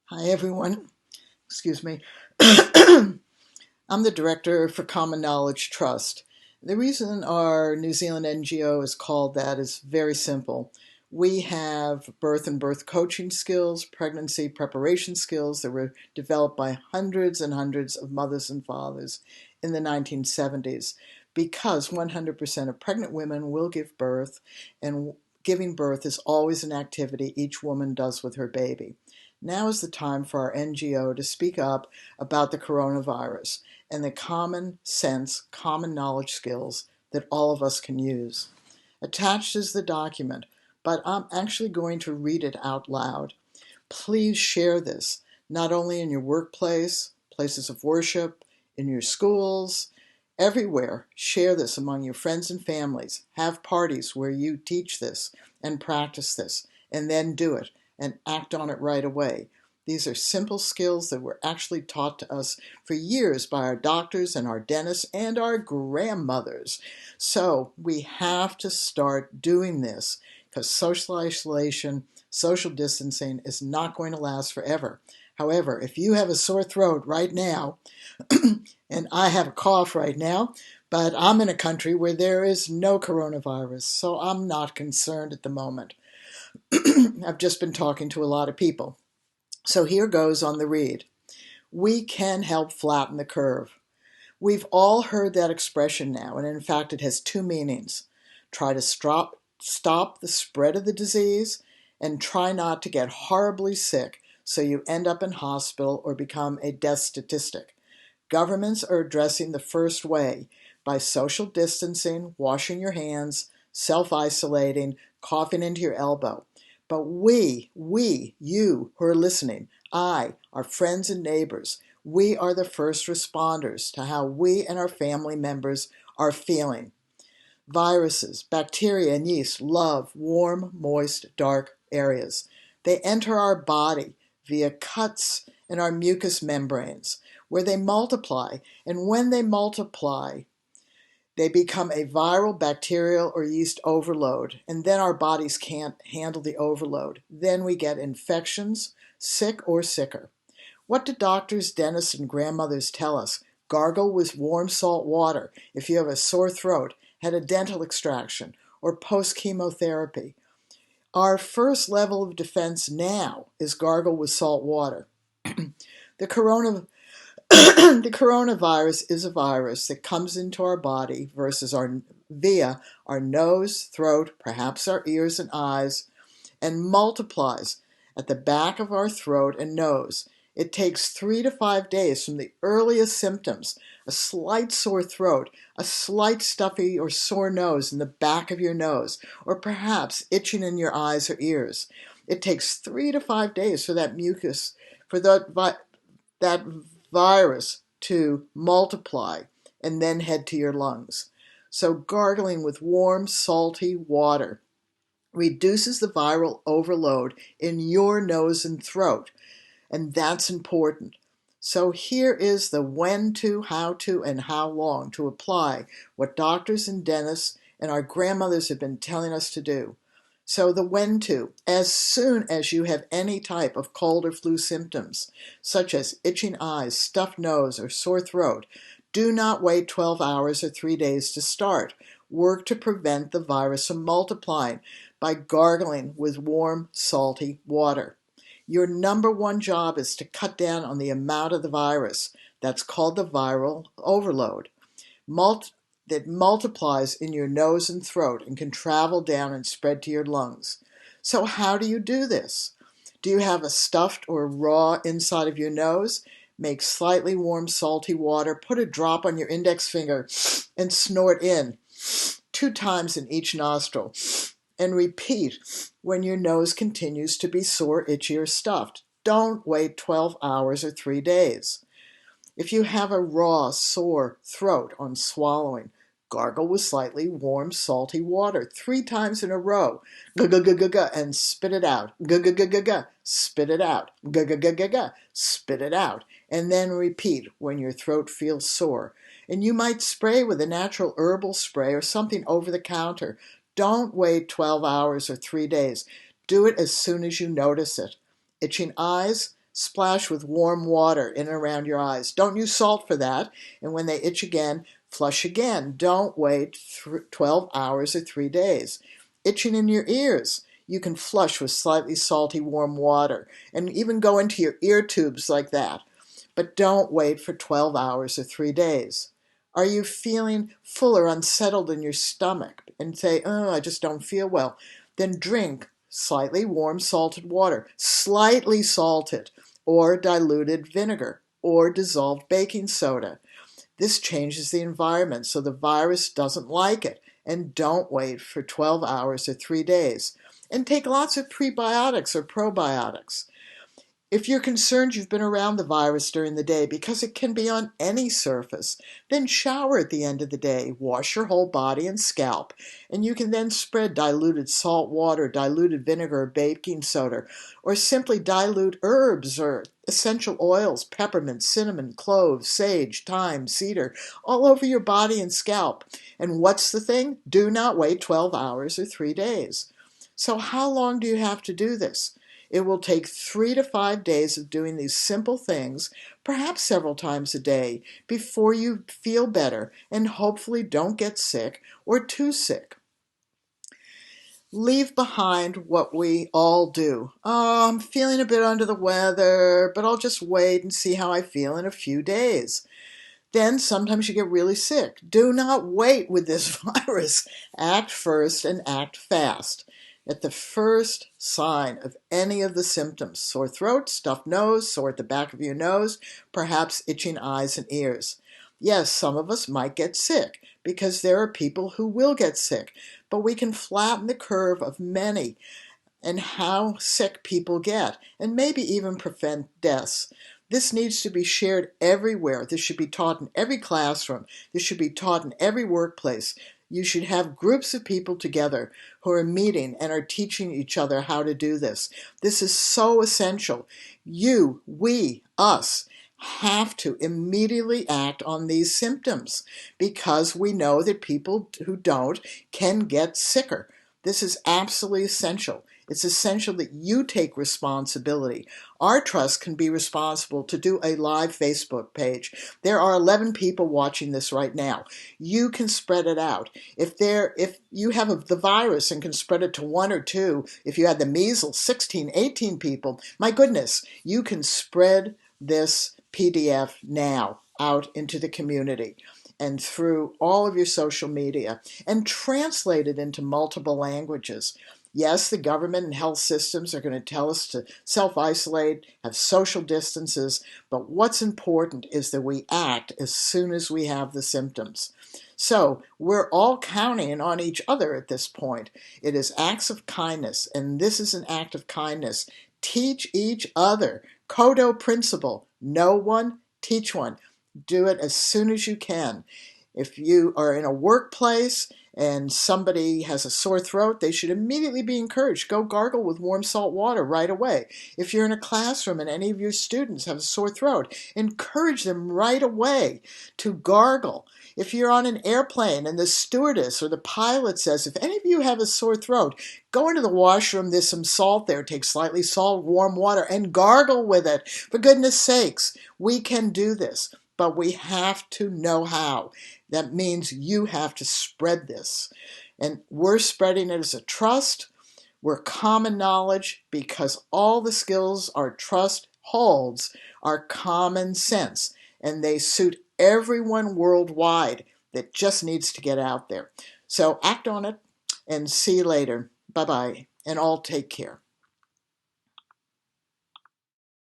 Hi, everyone. Excuse me. I'm the director for Common Knowledge Trust. The reason our New Zealand NGO is called that is very simple. We have birth and birth coaching skills, pregnancy preparation skills that were developed by hundreds and hundreds of mothers and fathers in the 1970s because 100% of pregnant women will give birth, and giving birth is always an activity each woman does with her baby. Now is the time for our NGO to speak up about the coronavirus and the common sense, common knowledge skills that all of us can use. Attached is the document, but I'm actually going to read it out loud. Please share this, not only in your workplace, places of worship, in your schools, everywhere. Share this among your friends and families. Have parties where you teach this and practice this, and then do it and act on it right away. These are simple skills that were actually taught to us for years by our doctors and our dentists and our grandmothers. So we have to start doing this because social isolation, social distancing is not going to last forever. However, if you have a sore throat right now, and I have a cough right now, but I'm in a country where there is no coronavirus, so I'm not concerned at the moment. I've just been talking to a lot of people. So here goes on the read. We can help flatten the curve. We've all heard that expression now, and in fact it has two meanings. Try to stop the spread of the disease, and try not to get horribly sick so you end up in hospital or become a death statistic. Governments are addressing the first way by social distancing, washing your hands, self-isolating, coughing into your elbow. But you who are listening, our friends and neighbors, we are the first responders to how we and our family members are feeling. Viruses, bacteria, and yeast love warm, moist, dark areas. They enter our body via cuts in our mucous membranes, where they multiply, and when they multiply, they become a viral, bacterial, or yeast overload, and then our bodies can't handle the overload. Then we get infections, sick or sicker. What do doctors, dentists, and grandmothers tell us? Gargle with warm salt water if you have a sore throat, had a dental extraction, or post-chemotherapy. Our first level of defense now is gargle with salt water. The coronavirus is a virus that comes into our body via our nose, throat, perhaps our ears and eyes, and multiplies at the back of our throat and nose. It takes 3 to 5 days from the earliest symptoms, a slight sore throat, a slight stuffy or sore nose in the back of your nose, or perhaps itching in your eyes or ears. It takes 3 to 5 days for that mucus, for that virus to multiply and then head to your lungs. So gargling with warm, salty water reduces the viral overload in your nose and throat, and that's important. So here is the when to, how to, and how long to apply what doctors and dentists and our grandmothers have been telling us to do. So the when to, as soon as you have any type of cold or flu symptoms, such as itching eyes, stuffed nose, or sore throat, do not wait 12 hours or 3 days to start. Work to prevent the virus from multiplying by gargling with warm, salty water. Your number one job is to cut down on the amount of the virus. That's called the viral overload. That multiplies in your nose and throat and can travel down and spread to your lungs. So how do you do this? Do you have a stuffed or raw inside of your nose? Make slightly warm salty water, put a drop on your index finger, and snort in 2 times in each nostril. And repeat when your nose continues to be sore, itchy, or stuffed. Don't wait 12 hours or 3 days. If you have a raw, sore throat on swallowing, gargle with slightly warm, salty water 3 times in a row. G-g-g-g-g, and spit it out. G-g-g-g-g, spit it out. G-g-g-g-g, spit it out. And then repeat when your throat feels sore. And you might spray with a natural herbal spray or something over the counter. Don't wait 12 hours or 3 days. Do it as soon as you notice it. Itching eyes? Splash with warm water in and around your eyes. Don't use salt for that. And when they itch again, flush again. Don't wait 12 hours or 3 days. Itching in your ears. You can flush with slightly salty warm water and even go into your ear tubes like that. But don't wait for 12 hours or 3 days. Are you feeling full or unsettled in your stomach and say, oh, I just don't feel well? Then drink slightly warm salted water, slightly salted, or diluted vinegar, or dissolved baking soda. This changes the environment so the virus doesn't like it. And don't wait for 12 hours or 3 days. And take lots of prebiotics or probiotics. If you're concerned you've been around the virus during the day because it can be on any surface, then shower at the end of the day, wash your whole body and scalp, and you can then spread diluted salt water, diluted vinegar, or baking soda, or simply dilute herbs or essential oils, peppermint, cinnamon, cloves, sage, thyme, cedar, all over your body and scalp. And what's the thing? Do not wait 12 hours or 3 days. So how long do you have to do this? It will take 3 to 5 days of doing these simple things, perhaps several times a day, before you feel better and hopefully don't get sick or too sick. Leave behind what we all do. Oh, I'm feeling a bit under the weather, but I'll just wait and see how I feel in a few days. Then sometimes you get really sick. Do not wait with this virus. Act first and act fast. At the first sign of any of the symptoms, sore throat, stuffed nose, sore at the back of your nose, perhaps itching eyes and ears. Yes, some of us might get sick because there are people who will get sick, but we can flatten the curve of many and how sick people get, and maybe even prevent deaths. This needs to be shared everywhere. This should be taught in every classroom. This should be taught in every workplace. You should have groups of people together who are meeting and are teaching each other how to do this. This is so essential. You, we, us, have to immediately act on these symptoms because we know that people who don't can get sicker. This is absolutely essential. It's essential that you take responsibility. Our trust can be responsible to do a live Facebook page. There are 11 people watching this right now. You can spread it out. If you have the virus and can spread it to 1 or 2, if you had the measles, 16, 18 people, my goodness, you can spread this PDF now out into the community and through all of your social media and translate it into multiple languages. Yes, the government and health systems are going to tell us to self-isolate, have social distances, but what's important is that we act as soon as we have the symptoms. So we're all counting on each other at this point. It is acts of kindness, and this is an act of kindness. Teach each other. Kodo principle. Know one, teach one. Do it as soon as you can. If you are in a workplace and somebody has a sore throat, they should immediately be encouraged. Go gargle with warm salt water right away. If you're in a classroom and any of your students have a sore throat, encourage them right away to gargle. If you're on an airplane and the stewardess or the pilot says, if any of you have a sore throat, go into the washroom, there's some salt there, take slightly salt, warm water, and gargle with it. For goodness sakes, we can do this, but we have to know how. That means you have to spread this. And we're spreading it as a trust. We're common knowledge because all the skills our trust holds are common sense. And they suit everyone worldwide that just needs to get out there. So act on it and see you later. Bye-bye. And all take care.